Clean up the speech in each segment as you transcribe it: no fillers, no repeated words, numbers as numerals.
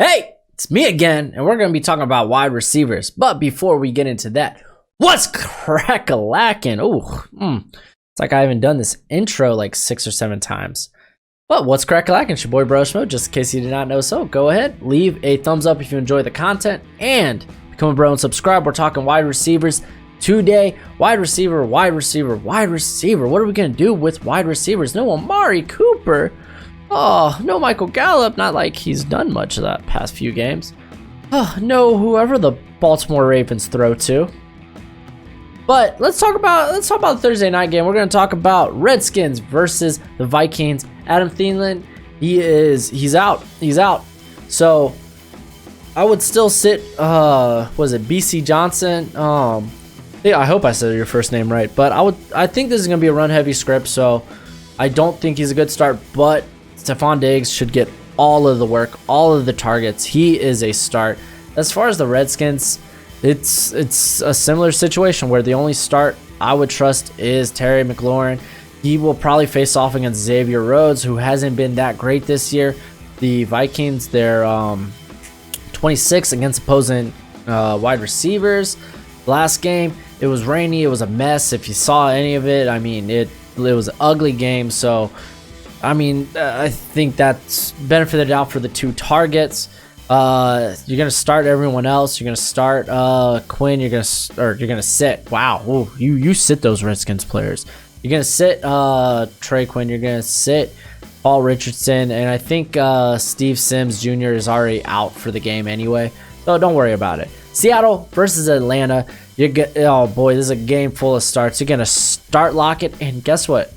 Hey, it's me again, and we're going to be talking about wide receivers. But before we get into that, what's crack-a-lackin'? It's like I haven't done this intro like 6 or 7 times. But what's crack-a-lackin'? It's your boy Broshmo. Just in case you did not know so, go ahead, leave a thumbs up if you enjoy the content, and become a bro and subscribe. We're talking wide receivers today. Wide receiver. What are we going to do with wide receivers? No Amari Cooper. Oh, no Michael Gallup, not like he's done much of that past few games. Oh, no whoever the Baltimore Ravens throw to. But let's talk about the Thursday night game. We're going to talk about Redskins versus the Vikings. Adam Thielen, he's out. So I would still sit was it BC Johnson? Yeah, I hope I said your first name right, but I think this is going to be a run heavy script, so I don't think he's a good start, but Stephon Diggs should get all of the work, all of the targets. He is a start. As far as the Redskins, it's a similar situation where the only start I would trust is Terry McLaurin. He will probably face off against Xavier Rhodes, who hasn't been that great this year. The Vikings, they're 26 against opposing wide receivers. Last game, it was rainy. It was a mess. If you saw any of it, I mean, it was an ugly game. So I think that's benefit of the doubt for the 2 targets. You're gonna start everyone else. You're gonna start Quinn. You're gonna sit. Wow, ooh, you sit those Redskins players. You're gonna sit Trey Quinn. You're gonna sit Paul Richardson, and I think Steve Sims Jr. is already out for the game anyway. So don't worry about it. Seattle versus Atlanta. Oh boy, this is a game full of starts. You're gonna start Lockett, and guess what?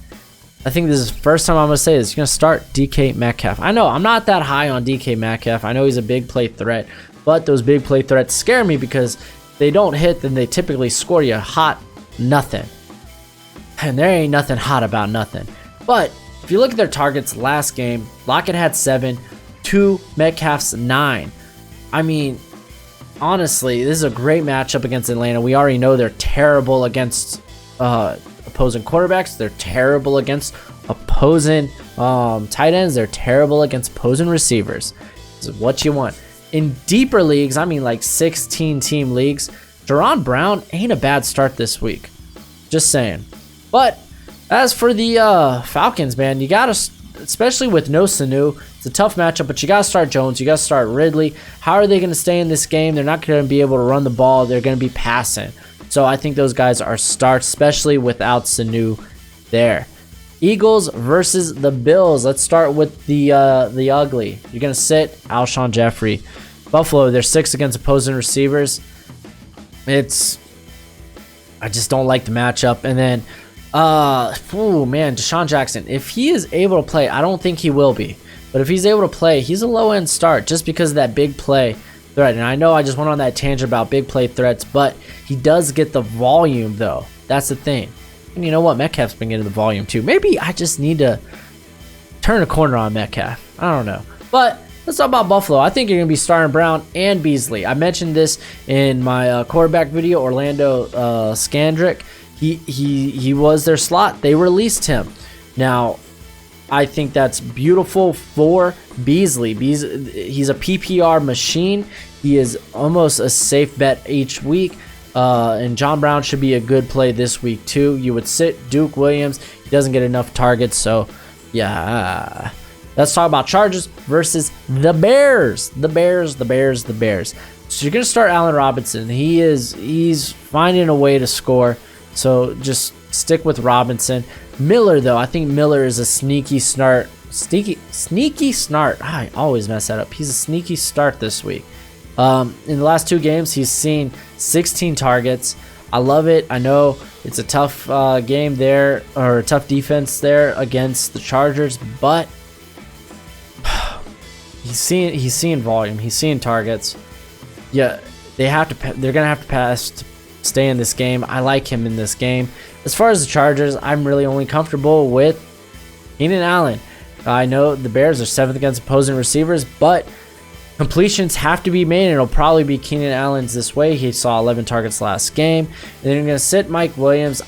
I think this is the first time I'm going to say this. You're going to start DK Metcalf. I know I'm not that high on DK Metcalf. I know he's a big play threat, but those big play threats scare me because if they don't hit, then they typically score you hot nothing. And there ain't nothing hot about nothing. But if you look at their targets last game, Lockett had 7, Metcalf's 9. I mean, honestly, this is a great matchup against Atlanta. We already know they're terrible against opposing quarterbacks. They're terrible against opposing tight ends. They're terrible against opposing receivers. This is what you want. In deeper leagues, I mean like 16-team leagues, Jaron Brown ain't a bad start this week. Just saying. But as for the Falcons, man, you got to, especially with no Sanu, it's a tough matchup, but you got to start Jones. You got to start Ridley. How are they going to stay in this game? They're not going to be able to run the ball. They're going to be passing. So I think those guys are starts, especially without Sanu there. Eagles versus the Bills. Let's start with the ugly. You're going to sit Alshon Jeffrey. Buffalo, they're 6 against opposing receivers. I just don't like the matchup. And then, Deshaun Jackson. If he is able to play, I don't think he will be. But if he's able to play, he's a low-end start just because of that big play threat. And I know I just went on that tangent about big play threats, but he does get the volume though. That's the thing. And you know what? Metcalf's been getting the volume too. Maybe I just need to turn a corner on Metcalf. I don't know. But let's talk about Buffalo. I think you're going to be starting Brown and Beasley. I mentioned this in my quarterback video, Orlando Scandrick. He was their slot. They released him. Now, I think that's beautiful for Beasley. He's a PPR machine. He is almost a safe bet each week. And John Brown should be a good play this week too. You would sit Duke Williams. He doesn't get enough targets. So, yeah. Let's talk about Chargers versus the Bears. The Bears. So you're going to start Allen Robinson. He's finding a way to score. So just stick with Robinson. Miller, though, I think Miller is a sneaky start. I always mess that up. He's a sneaky start this week. In the last 2 games, he's seen 16 targets. I love it. I know it's a tough game there, or a tough defense there against the Chargers, but he's seeing volume. He's seeing targets. Yeah, they're gonna have to pass to stay in this game. I like him in this game. As far as the Chargers, I'm really only comfortable with Keenan Allen. I know the Bears are 7th against opposing receivers, but completions have to be made, and it'll probably be Keenan Allen's this way. He saw 11 targets last game. And then you're going to sit Mike Williams.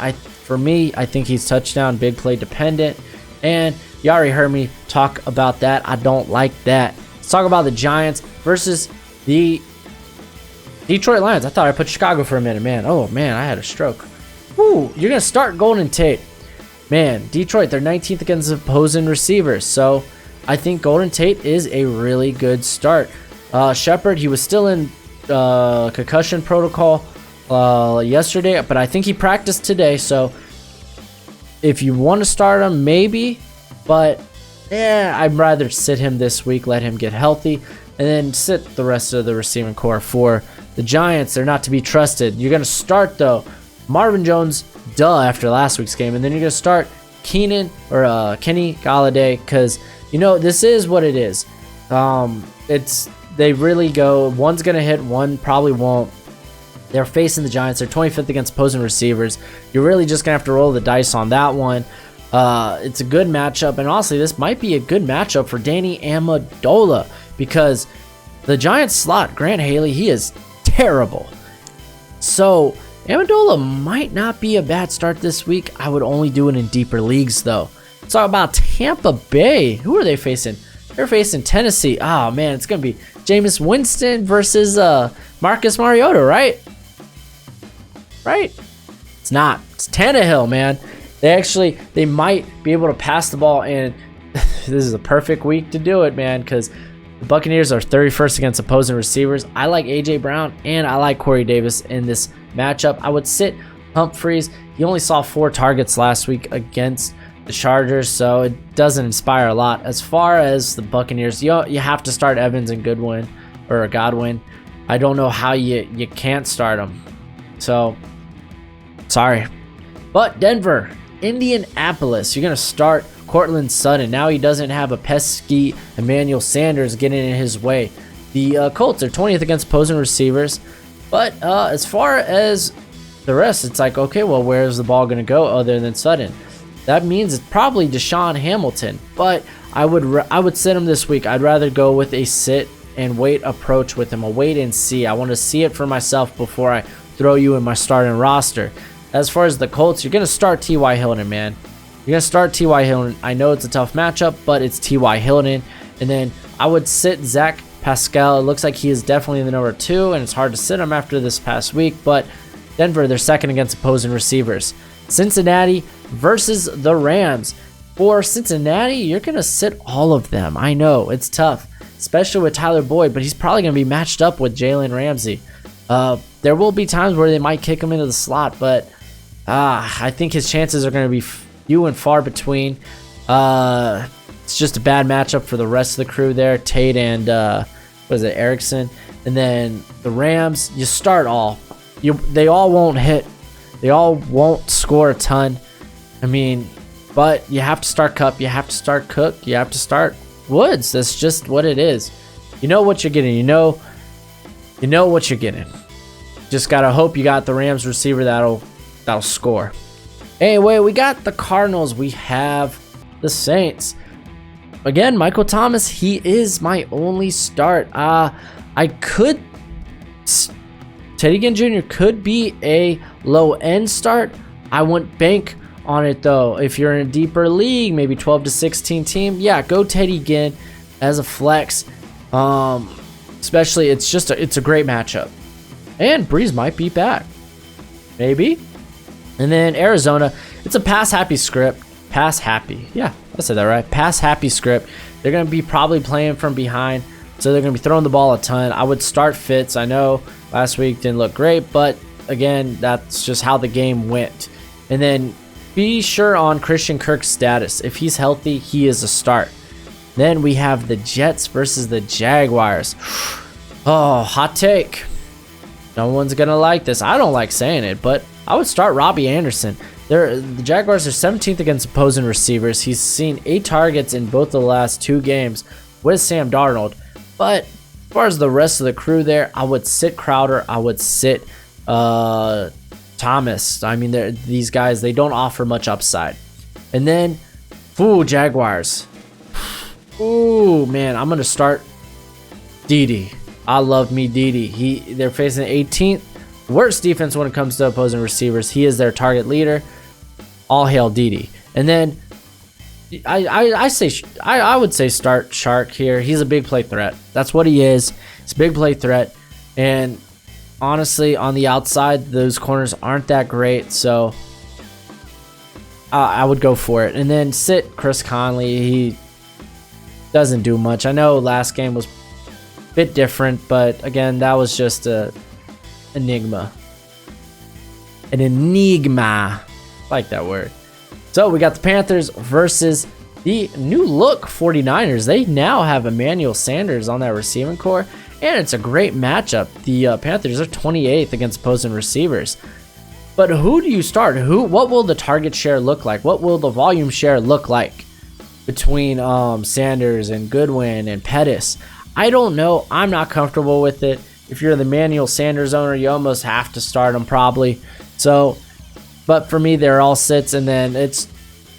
For me, I think he's touchdown, big play dependent. And you already heard me talk about that. I don't like that. Let's talk about the Giants versus the Detroit Lions. I thought I put Chicago for a minute, man. Oh, man, I had a stroke. Woo, you're going to start Golden Tate. Man, Detroit, they're 19th against opposing receivers. So I think Golden Tate is a really good start. Shepard, he was still in concussion protocol yesterday, but I think he practiced today. So if you want to start him, maybe. But I'd rather sit him this week, let him get healthy, and then sit the rest of the receiving core for the Giants. They're not to be trusted. You're going to start, though, Marvin Jones, after last week's game, and then you're going to start Kenny Galladay, because, this is what it is. They really go, one's going to hit, one probably won't. They're facing the Giants. They're 25th against opposing receivers. You're really just going to have to roll the dice on that one. It's a good matchup, and honestly, this might be a good matchup for Danny Amendola, because the Giants slot, Grant Haley, he is terrible. So Amendola might not be a bad start this week. I would only do it in deeper leagues, though. Let's talk about Tampa Bay. Who are they facing? They're facing Tennessee. Oh, man, it's going to be Jameis Winston versus Marcus Mariota, right? Right? It's not. It's Tannehill, man. They might be able to pass the ball, and this is a perfect week to do it, man, because the Buccaneers are 31st against opposing receivers. I like A.J. Brown, and I like Corey Davis in this matchup. I would sit Humphries. He only saw 4 targets last week against the Chargers, so it doesn't inspire a lot. As far as the Buccaneers, you have to start Evans and Godwin. I don't know how you can't start them. So, sorry. But Denver, Indianapolis, you're going to start Cortland Sutton. Now he doesn't have a pesky Emmanuel Sanders getting in his way. The Colts are 20th against opposing receivers. But as far as the rest, it's like, okay, well, where's the ball going to go other than Sutton? That means it's probably Deshaun Hamilton. But I would sit him this week. I'd rather go with a sit and wait approach with him, a wait and see. I want to see it for myself before I throw you in my starting roster. As far as the Colts, you're going to start T.Y. Hilton, man. You're going to start T.Y. Hilton. I know it's a tough matchup, but it's T.Y. Hilton. And then I would sit Zach Pascal. It looks like he is definitely the number 2, and it's hard to sit him after this past week. But Denver, they're second against opposing receivers. Cincinnati versus the Rams. For Cincinnati, you're going to sit all of them. I know, it's tough, especially with Tyler Boyd, but he's probably going to be matched up with Jalen Ramsey. There will be times where they might kick him into the slot, but I think his chances are going to be few and far between. It's just a bad matchup for the rest of the crew there, Tate and Erickson. And then the Rams, you start all. They all won't hit. They all won't score a ton. I mean, but you have to start Kupp. You have to start Cook. You have to start Woods. That's just what it is. You know what you're getting. You know what you're getting. Just gotta hope you got the Rams receiver that'll score. Anyway, we got the Cardinals. We have the Saints. Again, Michael Thomas, he is my only start. Teddy Ginn Jr. could be a low-end start. I wouldn't bank on it, though. If you're in a deeper league, maybe 12 to 16 team, yeah, go Teddy Ginn as a flex. Especially, it's a great matchup. And Breeze might be back. Maybe. And then Arizona, it's a pass-happy script. Pass-happy. Yeah, I said that right. Pass-happy script. They're going to be probably playing from behind, so they're going to be throwing the ball a ton. I would start Fitz. I know last week didn't look great, but again, that's just how the game went. And then be sure on Christian Kirk's status. If he's healthy, he is a start. Then we have the Jets versus the Jaguars. Oh, hot take. No one's going to like this. I don't like saying it, but I would start Robbie Anderson. The Jaguars are 17th against opposing receivers. He's seen 8 targets in both the last 2 games with Sam Darnold. But as far as the rest of the crew there, I would sit Crowder. I would sit Thomas. I mean, these guys, they don't offer much upside. And then, Jaguars. Ooh, man, I'm going to start Dede. I love me Dede. They're facing the 18th worst defense when it comes to opposing receivers. He is their target leader. All hail Dede. And then I would say start Shark here. He's a big play threat. That's what he is. He's a big play threat. And honestly, on the outside, those corners aren't that great. So I would go for it. And then sit Chris Conley. He doesn't do much. I know last game was a bit different, but again, that was just a enigma. An enigma. I like that word. So we got the Panthers versus the new look 49ers. They now have Emmanuel Sanders on that receiving core, and it's a great matchup. The Panthers are 28th against opposing receivers. But who do you start? What will the target share look like? What will the volume share look like between Sanders and Goodwin and Pettis? I don't know. I'm not comfortable with it. If you're the Emmanuel Sanders owner, you almost have to start him probably. So, but for me, they're all sits, and then it's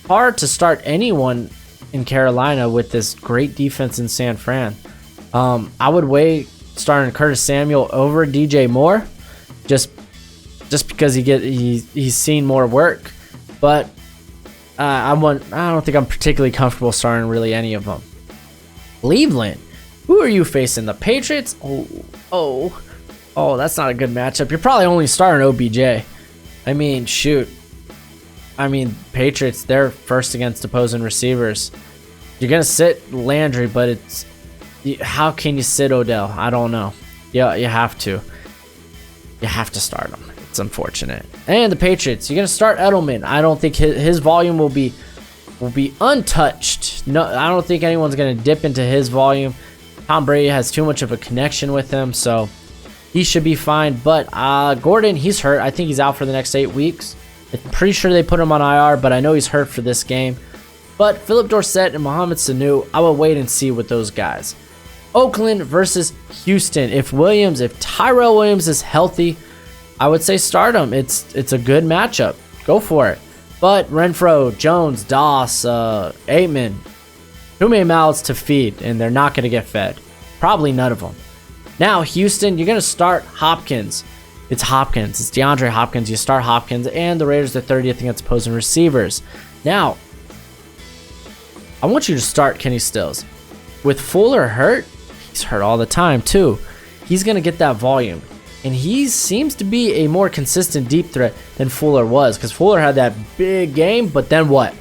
hard to start anyone in Carolina with this great defense in San Fran. I would weigh starting Curtis Samuel over DJ Moore, just because he's seen more work. But I don't think I'm particularly comfortable starting really any of them. Cleveland, who are you facing? The Patriots? Oh, that's not a good matchup. You're probably only starting OBJ. I mean, shoot. Patriots, they're first against opposing receivers. You're going to sit Landry, but how can you sit Odell? I don't know. Yeah, you have to. You have to start him. It's unfortunate. And the Patriots, you're going to start Edelman. I don't think his volume will be untouched. No, I don't think anyone's going to dip into his volume. Tom Brady has too much of a connection with him, so he should be fine. But Gordon, he's hurt. I think he's out for the next 8 weeks. I'm pretty sure they put him on IR, but I know he's hurt for this game. But Philip Dorsett and Mohamed Sanu, I will wait and see with those guys. Oakland versus Houston. If Tyrell Williams is healthy, I would say start him. It's a good matchup. Go for it. But Renfro, Jones, Doss, Aitman, too many mouths to feed, and they're not going to get fed. Probably none of them. Now, Houston, you're going to start Hopkins. It's Hopkins. It's DeAndre Hopkins. You start Hopkins, and the Raiders are 30th against opposing receivers. Now, I want you to start Kenny Stills. With Fuller hurt, he's hurt all the time, too. He's going to get that volume. And he seems to be a more consistent deep threat than Fuller was, because Fuller had that big game, but then what?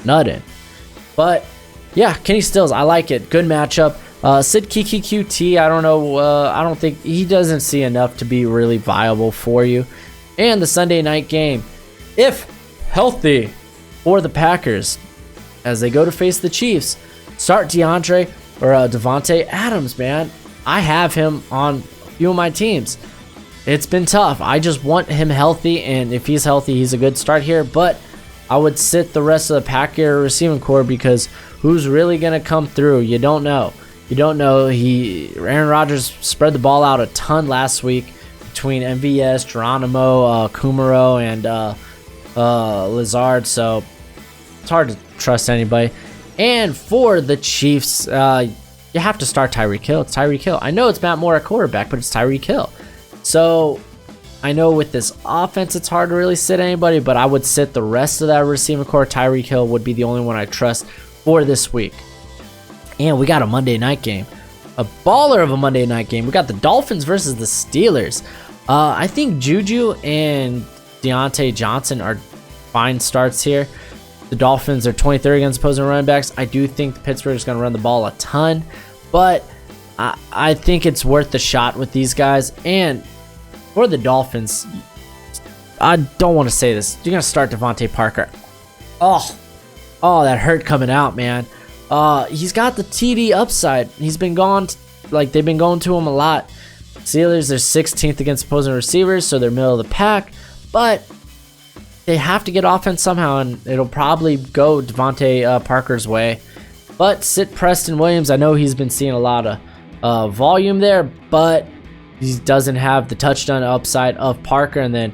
Nothing. But, yeah, Kenny Stills, I like it. Good matchup. Sid Kiki QT, I don't know. I don't think he doesn't see enough to be really viable for you. And the Sunday night game, if healthy, for the Packers, as they go to face the Chiefs, start Devontae Adams, man. I have him on a few of my teams. It's been tough. I just want him healthy, and if he's healthy, he's a good start here. But I would sit the rest of the Packer receiving core, because who's really going to come through? You don't know. Aaron Rodgers spread the ball out a ton last week between MVS, Geronimo, Kumaro, and Lazard. So it's hard to trust anybody. And for the Chiefs, you have to start Tyreek Hill. It's Tyreek Hill. I know it's Matt Moore at quarterback, but it's Tyreek Hill. So I know with this offense, it's hard to really sit anybody, but I would sit the rest of that receiving core. Tyreek Hill would be the only one I trust for this week. And we got a Monday night game. A baller of a Monday night game. We got the Dolphins versus the Steelers. I think Juju and Deontay Johnson are fine starts here. The Dolphins are 23rd against opposing running backs. I do think Pittsburgh is going to run the ball a ton, but I think it's worth the shot with these guys. And for the Dolphins, I don't want to say this. You're going to start Devontae Parker. Oh, that hurt coming out, man. He's got the TD upside. He's been gone, they've been going to him a lot. Steelers are 16th against opposing receivers, so they're middle of the pack, but they have to get offense somehow, and it'll probably go Devontae Parker's way. But sit Preston Williams. I know he's been seeing a lot of volume there, but he doesn't have the touchdown upside of Parker. And then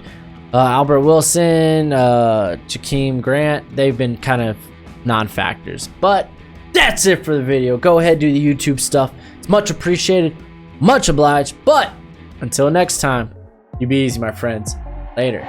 Albert Wilson, Jakeem Grant, they've been kind of non-factors. But that's it for the video. Go ahead, do the YouTube stuff. It's much appreciated, much obliged. But until next time, you be easy, my friends. Later.